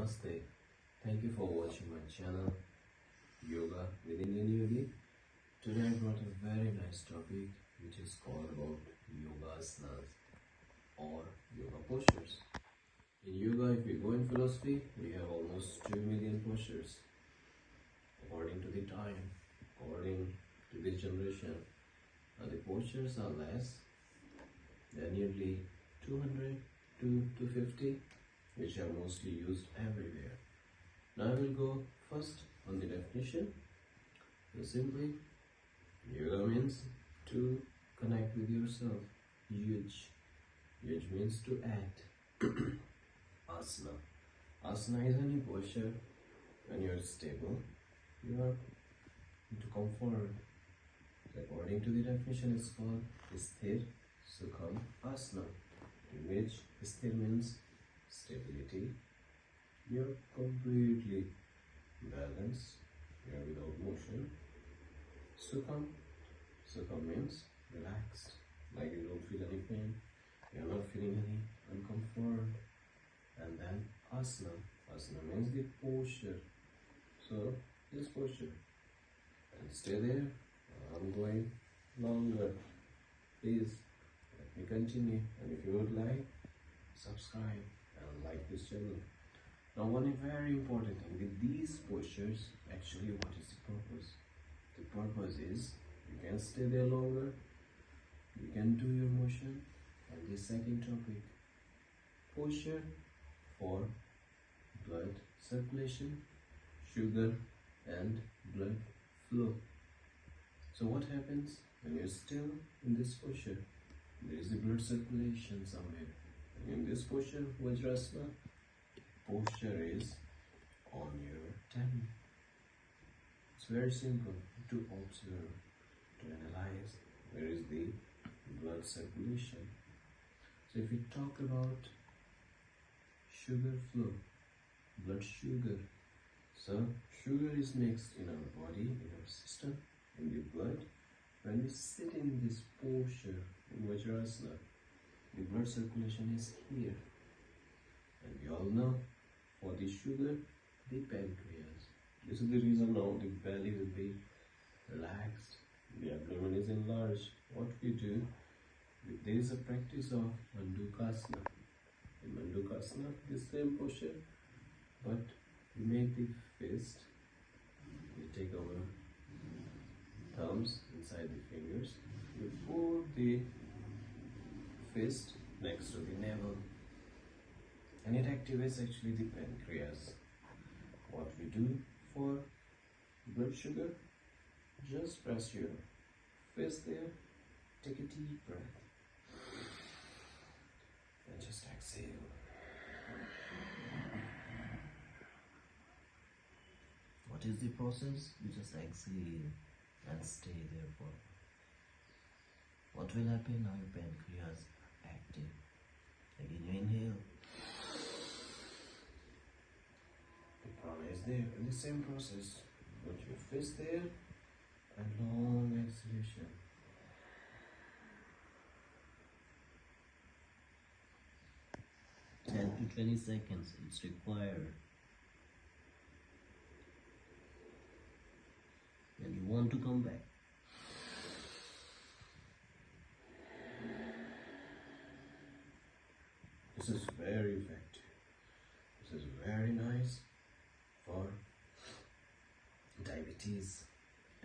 Namaste. Thank you for watching my channel Yoga with Indian Yogi. Today I brought a very nice topic which is called about Yoga Asanas or Yoga postures. In Yoga, if we go in philosophy, we have almost 2 million postures. According to the time, according to this generation, the postures are less. They are nearly 200 to 250, which are mostly used everywhere. Now I will go first on the definition. So simply, yoga means to connect with yourself. Yuj means to act. Asana. Asana is any posture when you are stable, you are into comfort. According to the definition, it's called Sthir Sukham Asana, in which Sthir means stability. You are completely balanced, you are without motion. Sukham means relaxed, like you don't feel any pain, you are not feeling any uncomfort. And then Asana means the posture. So this posture, and stay there. I'm going longer. Please let me continue, and if you would like, subscribe and like this channel. Now one very important thing with these postures, actually what is the purpose? The purpose is you can stay there longer, you can do your motion. And the second topic, posture for blood circulation, sugar and blood flow. So what happens when you're still in this posture? There is the blood circulation somewhere. And in this posture, Vajrasana, posture is on your tummy. It's very simple to observe, to analyze where is the blood circulation. So if we talk about sugar flow, blood sugar. So sugar is mixed in our body, in our system, in the blood. When we sit in this posture in Vajrasana, the blood circulation is here. And we all know, for the sugar, the pancreas. This is the reason now the belly will be relaxed, the abdomen is enlarged. What we do, there is a practice of Mandukasana. In Mandukasana, the same posture, but we make the fist, we take our thumbs inside the fingers, we put the fist next to the navel, and it activates actually the pancreas. What we do for blood sugar, just press your fist there, take a deep breath, and just exhale. What is the process? You just exhale and stay there for. What will happen now? Your pancreas active. Again you inhale. The prana is there. In the same process, put your fist there and long exhalation. $10 to 20 seconds it's required. And you want to come back. This is very effective. This is very nice for diabetes,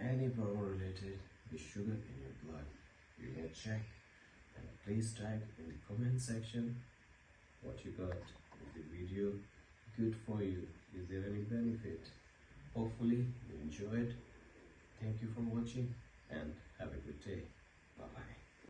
any problem related with sugar in your blood. You can check and please type in the comment section what you got. Is the video good for you? Is there any benefit? Hopefully you enjoyed. Thank you for watching and have a good day. Bye bye.